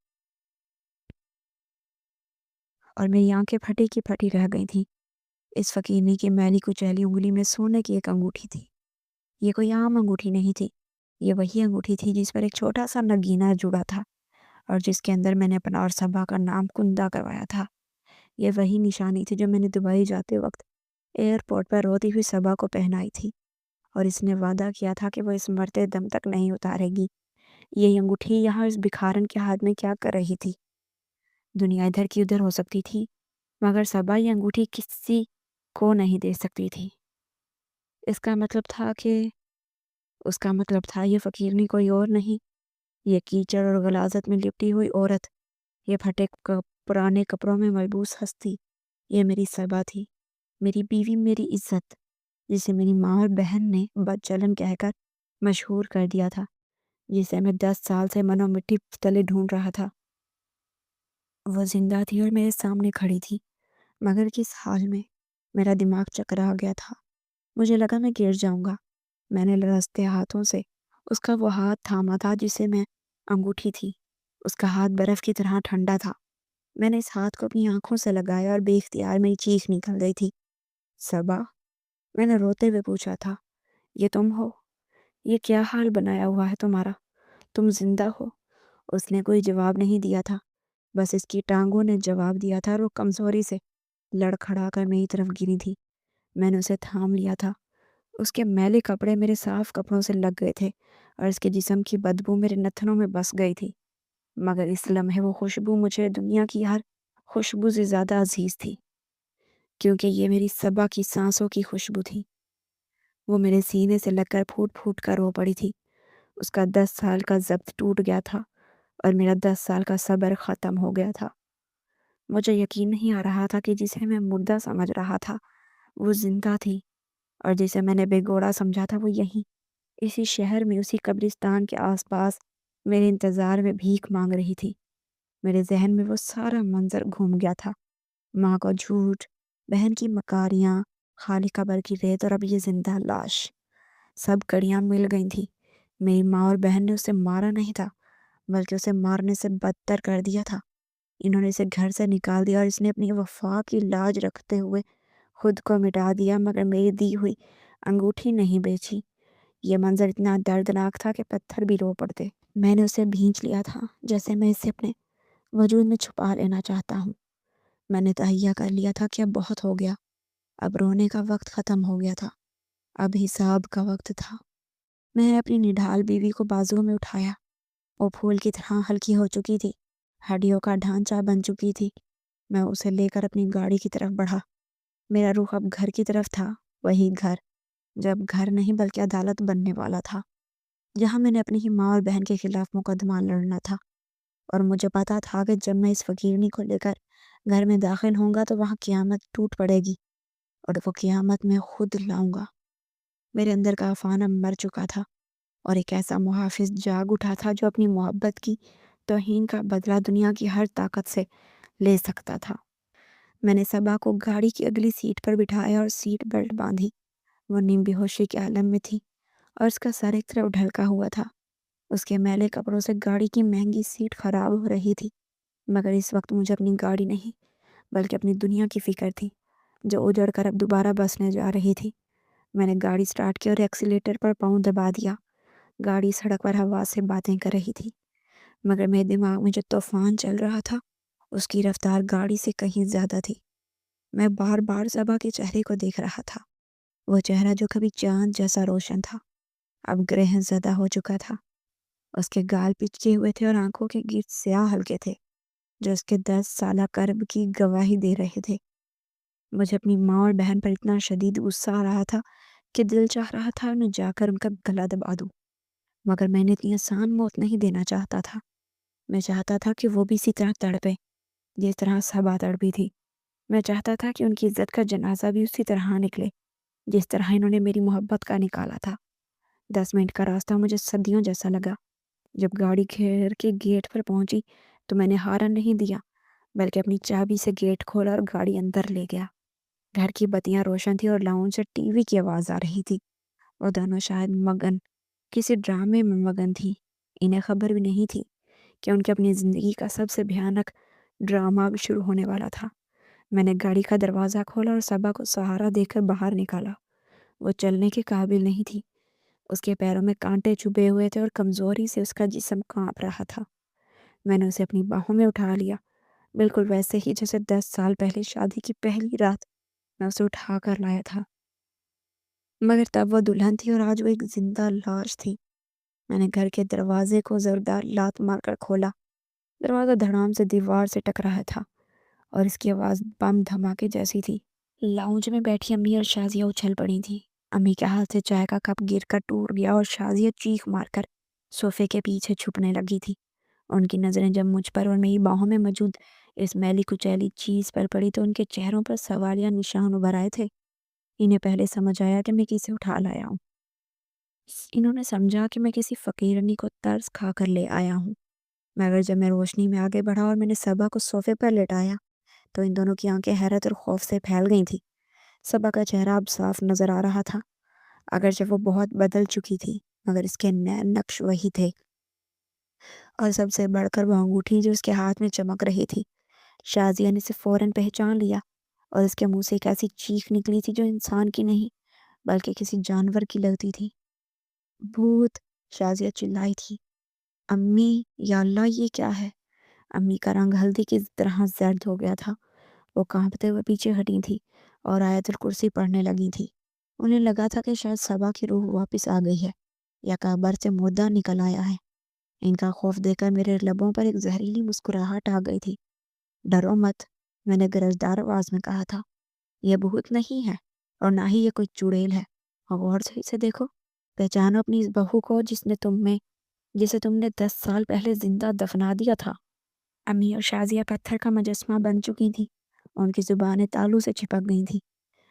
اور میری آنکھیں پھٹی کی پھٹی رہ گئی تھیں۔ اس فقیرنی کی میلی کچیلی انگلی میں سونے کی ایک انگوٹھی تھی۔ یہ کوئی عام انگوٹھی نہیں تھی، یہ وہی انگوٹھی تھی جس پر ایک چھوٹا سا نگینہ جڑا تھا اور جس کے اندر میں نے اپنا اور صبا کا نام کندہ کروایا تھا۔ یہ وہی نشانی تھی جو میں نے دبئی جاتے وقت ایئرپورٹ پر روتی ہوئی صبا کو پہنائی تھی، اور اس نے وعدہ کیا تھا کہ وہ اس مرتے دم تک نہیں اتارے گی۔ یہ انگوٹھی یہاں اس بکھارن کے ہاتھ میں کیا کر رہی تھی؟ دنیا ادھر کی ادھر ہو سکتی تھی مگر صبا یہ انگوٹھی کسی کو نہیں دے سکتی تھی۔ اس کا مطلب تھا یہ فقیرنی کوئی اور نہیں، یہ کیچڑ اور غلاظت میں لپٹی ہوئی عورت، یہ پھٹے پرانے کپڑوں میں ملبوس ہستی، یہ میری صبا تھی، میری بیوی، میری عزت، جسے میری ماں اور بہن نے بد چلن کہہ کر مشہور کر دیا تھا، جسے میں 10 سال سے منو مٹی تلے ڈھونڈ رہا تھا۔ وہ زندہ تھی اور میرے سامنے کھڑی تھی، مگر کس حال میں؟ میرا دماغ چکرا گیا تھا۔ مجھے لگا میں گر جاؤں گا۔ میں نے لرزتے ہاتھوں سے اس کا وہ ہاتھ تھاما تھا جسے میں انگوٹھی تھی۔ اس کا ہاتھ برف کی طرح ٹھنڈا تھا۔ میں نے اس ہاتھ کو اپنی آنکھوں سے لگایا اور بے اختیار میری چیخ نکل گئی تھی۔ صبا، میں نے روتے ہوئے پوچھا تھا، یہ تم ہو؟ یہ کیا حال بنایا ہوا ہے تمہارا؟ تم زندہ ہو؟ اس نے کوئی جواب نہیں دیا تھا، بس اس کی ٹانگوں نے جواب دیا تھا اور وہ کمزوری سے لڑکھڑا کر میری طرف گری تھی۔ میں نے اسے تھام لیا تھا۔ اس کے میلے کپڑے میرے صاف کپڑوں سے لگ گئے تھے اور اس کے جسم کی بدبو میرے نتھنوں میں بس گئی تھی، مگر اس لمحے وہ خوشبو مجھے دنیا کی ہر خوشبو سے زیادہ عزیز تھی، کیونکہ یہ میری صبا کی سانسوں کی خوشبو تھی۔ وہ میرے سینے سے لگ کر پھوٹ پھوٹ کر رو پڑی تھی۔ اس کا 10 سال کا ضبط ٹوٹ گیا تھا اور میرا 10 سال کا صبر ختم ہو گیا تھا۔ مجھے یقین نہیں آ رہا تھا کہ جسے میں مردہ سمجھ رہا تھا وہ زندہ تھی، اور جسے میں نے بے گوڑا سمجھا تھا وہ یہیں اسی شہر میں اسی قبرستان کے آس پاس میرے انتظار میں بھیک مانگ رہی تھی۔ میرے ذہن میں وہ سارا منظر گھوم گیا تھا، ماں کا جھوٹ، بہن کی مکاریاں، خالی قبر کی ریت اور اب یہ زندہ لاش۔ سب کڑیاں مل گئی تھیں۔ میری ماں اور بہن نے اسے مارا نہیں تھا، بلکہ اسے مارنے سے بدتر کر دیا تھا۔ انہوں نے اسے گھر سے نکال دیا اور اس نے اپنی وفا کی لاج رکھتے ہوئے خود کو مٹا دیا، مگر میری دی ہوئی انگوٹھی نہیں بیچی۔ یہ منظر اتنا دردناک تھا کہ پتھر بھی رو پڑتے۔ میں نے اسے بھینچ لیا تھا جیسے میں اسے اپنے وجود میں چھپا لینا چاہتا ہوں۔ میں نے تہیہ کر لیا تھا کہ اب بہت ہو گیا، اب رونے کا وقت ختم ہو گیا تھا، اب حساب کا وقت تھا۔ میں نے اپنی نڈھال بیوی کو بازو میں اٹھایا۔ وہ پھول کی طرح ہلکی ہو چکی تھی، ہڈیوں کا ڈھانچہ بن چکی تھی۔ میں اسے لے کر اپنی گاڑی کی طرف بڑھا۔ میرا رخ اب گھر کی طرف تھا، وہی گھر جو اب گھر نہیں بلکہ عدالت بننے والا تھا، جہاں میں نے اپنی ہی ماں اور بہن کے خلاف مقدمہ لڑنا تھا۔ اور مجھے پتا تھا کہ جب میں اس فقیرنی کو لے کر گھر میں داخل ہوں گا تو وہاں قیامت ٹوٹ پڑے گی، اور وہ قیامت میں خود لاؤں گا۔ میرے اندر کا عفان اب مر چکا تھا، اور ایک ایسا محافظ جاگ اٹھا تھا جو اپنی محبت کی توہین کا بدلہ دنیا کی ہر طاقت سے لے سکتا تھا۔ میں نے صبا کو گاڑی کی اگلی سیٹ پر بٹھایا اور سیٹ بیلٹ باندھی۔ وہ نیم بے ہوشی کے عالم میں تھی اور اس کا سر ایک طرف ڈھلکا ہوا تھا۔ اس کے میلے کپڑوں سے گاڑی کی مہنگی سیٹ خراب ہو رہی تھی، مگر اس وقت مجھے اپنی گاڑی نہیں بلکہ اپنی دنیا کی فکر تھی جو اجڑ کر اب دوبارہ بسنے جا رہی تھی۔ میں نے گاڑی سٹارٹ کی اور ایکسیلیٹر پر پاؤں دبا دیا۔ گاڑی سڑک پر ہوا سے باتیں کر رہی تھی، مگر میرے دماغ میں جو طوفان چل رہا تھا اس کی رفتار گاڑی سے کہیں زیادہ تھی۔ میں بار بار صبا کے چہرے کو دیکھ رہا تھا، وہ چہرہ جو کبھی چاند جیسا روشن تھا اب گرہ زدہ ہو چکا تھا۔ اس کے گال پچکے ہوئے تھے اور آنکھوں کے گرد سیاہ ہلکے تھے جو اس کے 10 سالہ کرب کی گواہی دے رہے تھے۔ مجھے اپنی ماں اور بہن پر اتنا شدید غصہ آ رہا تھا کہ دل چاہ رہا تھا انہیں جا کر ان کا گلا دبا دوں، مگر میں نے اتنی آسان موت نہیں دینا چاہتا تھا۔ میں چاہتا تھا کہ وہ بھی اسی طرح تڑپے جس طرح صبا تڑپی تھی۔ میں چاہتا تھا کہ ان کی عزت کا جنازہ بھی اسی طرح نکلے جس طرح انہوں نے میری محبت کا نکالا تھا۔ 10 منٹ کا راستہ مجھے صدیوں جیسا لگا۔ جب گاڑی گھر کے گیٹ پر پہنچی تو میں نے ہارن نہیں دیا بلکہ اپنی چابی سے گیٹ کھولا اور گاڑی اندر لے گیا۔ گھر کی بتیاں روشن تھی اور لاؤنج سے ٹی وی کی آواز آ رہی تھی۔ وہ دونوں شاید مگن کسی ڈرامے میں مگن تھی۔ انہیں خبر بھی نہیں تھی کہ ان کی اپنی زندگی کا سب سے بھیانک ڈرامہ اب شروع ہونے والا تھا۔ میں نے گاڑی کا دروازہ کھولا اور صبا کو سہارا دے کر باہر نکالا۔ وہ چلنے کے قابل نہیں تھی، اس کے پیروں میں کانٹے چبھے ہوئے تھے اور کمزوری سے اس کا جسم کانپ رہا تھا۔ میں نے اسے اپنی باہوں میں اٹھا لیا، بالکل ویسے ہی جیسے 10 سال پہلے شادی کی پہلی رات میں اسے اٹھا کر لایا تھا، مگر تب وہ دلہن تھی اور آج وہ ایک زندہ لاش تھی۔ میں نے گھر کے دروازے کو زوردار لات مار کر کھولا۔ دروازہ دھڑام سے دیوار سے ٹکرایا تھا اور اس کی آواز بم دھماکے جیسی تھی۔ لاؤنج میں بیٹھی امی اور شازیہ اچھل پڑی تھیں۔ امی کے ہاتھ سے چائے کا کپ گر کر ٹوٹ گیا اور شازیہ چیخ مار کر صوفے کے پیچھے چھپنے لگی تھی۔ ان کی نظریں جب مجھ پر اور میری باہوں میں موجود اس میلی کچیلی چیز پر پڑی تو ان کے چہروں پر سوالیہ نشان ابھر آئے تھے۔ انہیں پہلے سمجھ آیا کہ میں کسے اٹھا لایا ہوں۔ انہوں نے سمجھا کہ میں کسی فقیرنی کو ترس کھا کر لے آیا ہوں، مگر جب میں روشنی میں آگے بڑھا اور میں نے صبا کو صوفے پر لٹایا تو ان دونوں کی آنکھیں حیرت اور خوف سے پھیل گئی تھیں۔ صبا کا چہرہ اب صاف نظر آ رہا تھا، اگرچہ وہ بہت بدل چکی تھی مگر اس کے نین نقش وہی تھے، اور سب سے بڑھ کر وہ انگوٹھی جو اس کے ہاتھ میں چمک رہی تھی۔ شازیہ نے اسے فوراً پہچان لیا اور اس کے منہ سے ایک ایسی چیخ نکلی تھی جو انسان کی نہیں بلکہ کسی جانور کی لگتی تھی۔ بھوت! شازیہ چلائی تھی۔ امی یا اللہ یہ کیا ہے؟ امی کا رنگ ہلدی کی طرح زرد ہو گیا تھا۔ وہ کانپتے ہوئے پیچھے ہٹی تھی اور آیت الکرسی پڑھنے لگی تھی۔ انہیں لگا تھا کہ شاید صبا کی روح واپس آ گئی ہے یا قبر سے مردہ نکل آیا ہے۔ ان کا خوف دیکھ کر میرے لبوں پر ایک زہریلی مسکراہٹ آ گئی تھی۔ ڈرو مت، میں نے گرجدار آواز میں کہا تھا۔ یہ بھوت نہیں ہے اور نہ ہی یہ کوئی چڑیل ہے۔ غور سے اسے دیکھو، پہچانو اپنی اس بہو کو جسے تم نے 10 سال پہلے زندہ دفنا دیا تھا۔ امی اور شازیہ پتھر کا مجسمہ بن چکی تھی۔ ان کی زبانیں تالو سے چپک گئی تھی۔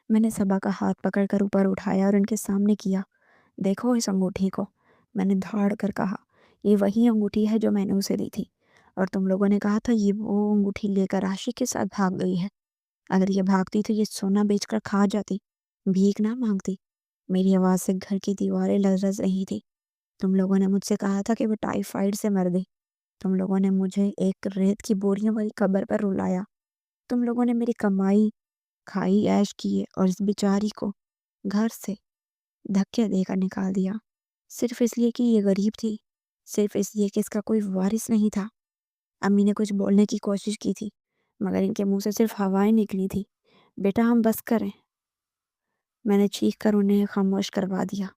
میں نے صبا کا ہاتھ پکڑ کر اوپر اٹھایا اور ان کے سامنے کیا۔ دیکھو اس انگوٹھی کو، میں نے دھاڑ کر کہا۔ یہ وہی انگوٹھی ہے جو میں نے اسے دی تھی، اور تم لوگوں نے کہا تھا یہ وہ انگوٹھی لے کر عاشق کے ساتھ بھاگ گئی ہے۔ اگر یہ بھاگتی تو یہ سونا بیچ کر کھا جاتی، بھیک نہ مانگتی۔ میری آواز سے گھر کی دیواریں لرز رہی تھی۔ تم لوگوں نے مجھ سے کہا تھا کہ وہ ٹائیفائیڈ سے مر گئی۔ تم لوگوں نے مجھے ایک ریت کی بوریوں والی قبر پر رلایا۔ تم لوگوں نے میری کمائی کھائی عیش کیے اور اس بیچاری کو گھر سے دھکے دے کر نکال دیا، صرف اس لیے کہ یہ غریب تھی، صرف اس لیے کہ اس کا کوئی وارث نہیں تھا۔ امی نے کچھ بولنے کی کوشش کی تھی مگر ان کے منہ سے صرف ہوائیں نکلی تھی۔ بیٹا ہم بس کریں، میں نے چیخ کر انہیں خاموش کروا دیا۔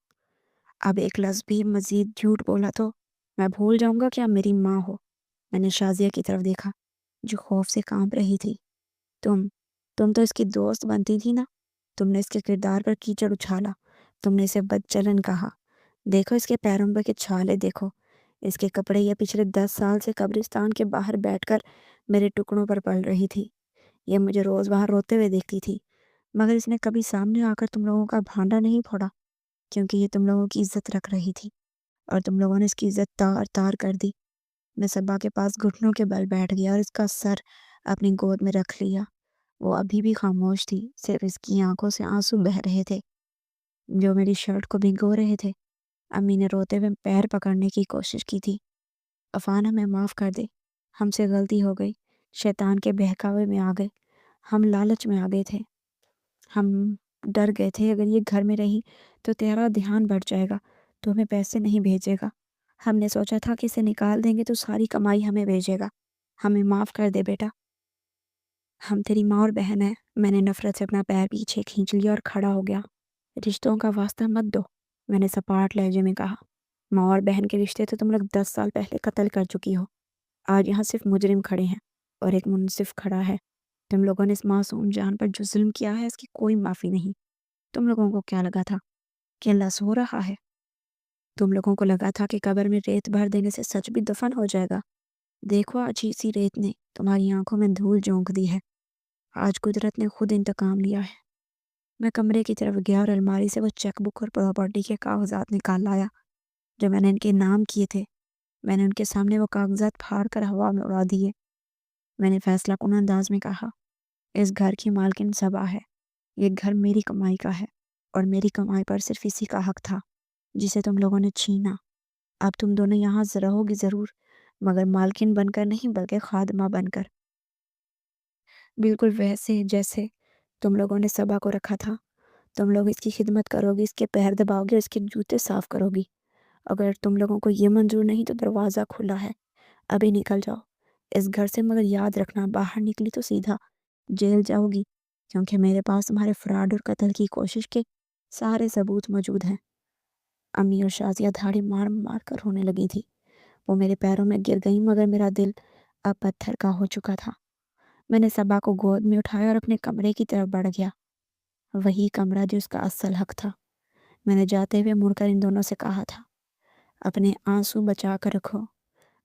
اب ایک لفظ بھی مزید جھوٹ بولا تو میں بھول جاؤں گا کہ آپ میری ماں ہو۔ میں نے شازیہ کی طرف دیکھا جو خوف سے کانپ رہی تھی۔ تم تو اس کی دوست بنتی تھی نا۔ تم نے اس کے کردار پر کیچڑ اچھالا، تم نے اسے بدچلن کہا۔ دیکھو اس کے پیروں پر کے چھالے دیکھو، اس کے کپڑے یہ پچھلے 10 سال سے قبرستان کے باہر بیٹھ کر میرے ٹکڑوں پر پل رہی تھی۔ یہ مجھے روز باہر روتے ہوئے دیکھتی تھی مگر اس نے کبھی سامنے آ کر تم لوگوں کا بھانڈا نہیں پھوڑا، کیونکہ یہ تم لوگوں کی عزت رکھ رہی تھی اور تم لوگوں نے اس کی عزت تار تار کر دی۔ میں صبا کے پاس گھٹنوں کے بل بیٹھ گیا اور اس کا سر اپنی گود میں رکھ لیا۔ وہ ابھی بھی خاموش تھی، صرف اس کی آنکھوں سے آنسو بہہ رہے تھے جو میری شرٹ کو بھگو رہے تھے۔ امی نے روتے ہوئے پیر پکڑنے کی کوشش کی تھی۔ عفان ہمیں معاف کر دے، ہم سے غلطی ہو گئی، شیطان کے بہکاوے میں آ گئے، ہم لالچ میں آ گئے تھے، ہم ڈر گئے تھے اگر یہ گھر میں رہی تو تیرا دھیان بڑھ جائے گا تو ہمیں پیسے نہیں بھیجے گا۔ ہم نے سوچا تھا کہ اسے نکال دیں گے تو ساری کمائی ہمیں بھیجے گا۔ ہمیں معاف کر دے بیٹا، ہم تیری ماں اور بہن ہیں۔ میں نے نفرت سے اپنا پیر پیچھے کھینچ لیا اور کھڑا ہو گیا۔ رشتوں کا واسطہ مت دو، میں نے سپاٹ لہجے میں کہا۔ ماں اور بہن کے رشتے تو تم لوگ 10 سال پہلے قتل کر چکی ہو۔ آج یہاں صرف مجرم کھڑے ہیں اور ایک منصف کھڑا ہے۔ تم لوگوں نے اس معصوم جان پر جو ظلم کیا ہے اس کی کوئی معافی نہیں۔ تم لوگوں کو کیا لگا تھا کہ اللہ سو رہا ہے؟ تم لوگوں کو لگا تھا کہ قبر میں ریت بھر دینے سے سچ بھی دفن ہو جائے گا؟ دیکھو آج اسی ریت نے تمہاری آنکھوں میں دھول جھونک دی ہے۔ آج قدرت نے خود انتقام لیا ہے۔ میں کمرے کی طرف گیا اور الماری سے وہ چیک بک اور پراپرٹی کے کاغذات نکال لایا جو میں نے ان کے نام کیے تھے۔ میں نے ان کے سامنے وہ کاغذات پھاڑ کر ہوا میں اڑا دیے۔ میں نے فیصلہ کن انداز میں کہا، اس گھر کی مالکن صبا ہے۔ یہ گھر میری کمائی کا ہے اور میری کمائی پر صرف اسی کا حق تھا جسے تم لوگوں نے چھینا۔ اب تم دونوں یہاں رہو گی ضرور مگر مالکن بن کر نہیں بلکہ خادمہ بن کر، بالکل ویسے جیسے تم لوگوں نے صبا کو رکھا تھا۔ تم لوگ اس کی خدمت کرو گی، اس کے پیر دباؤ گے، اس کے جوتے صاف کرو گی۔ اگر تم لوگوں کو یہ منظور نہیں تو دروازہ کھلا ہے، ابھی نکل جاؤ اس گھر سے، مگر یاد رکھنا باہر نکلی تو سیدھا جیل جاؤ گی، کیونکہ میرے پاس تمہارے فراڈ اور قتل کی کوشش کے سارے ثبوت موجود ہیں۔ امی اور شازیہ دھاڑی مار مار کر رونے لگی تھی۔ وہ میرے پیروں میں گر گئی مگر میرا دل اب پتھر کا ہو چکا تھا۔ میں نے صبا کو گود میں اٹھایا اور اپنے کمرے کی طرف بڑھ گیا، وہی کمرہ جو اس کا اصل حق تھا۔ میں نے جاتے ہوئے مڑ کر ان دونوں سے کہا تھا، اپنے آنسو بچا کر رکھو،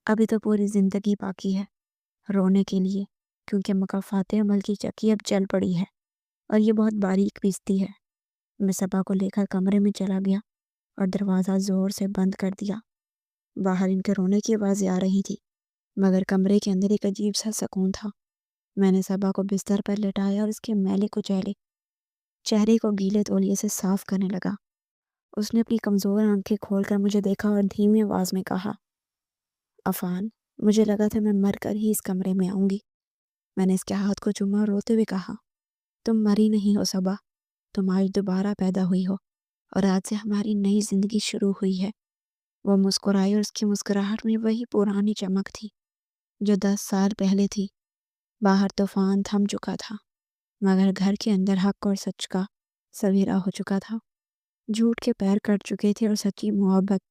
ابھی تو پوری زندگی باقی ہے رونے کے لیے، کیونکہ مکافات عمل کی چکی اب چل پڑی ہے اور یہ بہت باریک پیستی ہے۔ میں صبا کو لے کر کمرے میں چلا گیا اور دروازہ زور سے بند کر دیا۔ باہر ان کے رونے کی آوازیں آ رہی تھی مگر کمرے کے اندر ایک عجیب سا سکون تھا۔ میں نے صبا کو بستر پر لٹایا اور اس کے میلے کچیلے چہرے کو گیلے تولیے سے صاف کرنے لگا۔ اس نے اپنی کمزور آنکھیں کھول کر مجھے دیکھا اور دھیمی آواز میں کہا، عفان، مجھے لگا تھا میں مر کر ہی اس کمرے میں آؤں گی۔ میں نے اس کے ہاتھ کو چوما اور روتے ہوئے کہا، تم مری نہیں ہو صبا، تم آج دوبارہ پیدا ہوئی ہو اور آج سے ہماری نئی زندگی شروع ہوئی ہے۔ وہ مسکرائی اور اس کی مسکراہٹ میں وہی پرانی چمک تھی جو 10 سال پہلے تھی۔ باہر طوفان تھم چکا تھا، مگر گھر کے اندر حق اور سچ کا سویرا ہو چکا تھا۔ جھوٹ کے پیر کٹ چکے تھے اور سچی محبت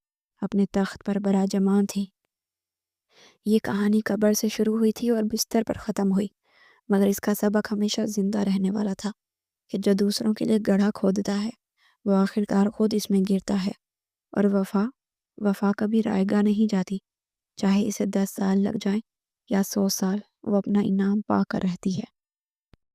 اپنے تخت پر براجمان تھی۔ یہ کہانی قبر سے شروع ہوئی تھی اور بستر پر ختم ہوئی، مگر اس کا سبق ہمیشہ زندہ رہنے والا تھا کہ جو دوسروں کے لیے گڑھا کھودتا ہے وہ آخرکار خود اس میں گرتا ہے، اور وفا کبھی رائے گاہ نہیں جاتی، چاہے اسے 10 سال لگ جائیں یا 100 سال، وہ اپنا انعام پا کر رہتی ہے۔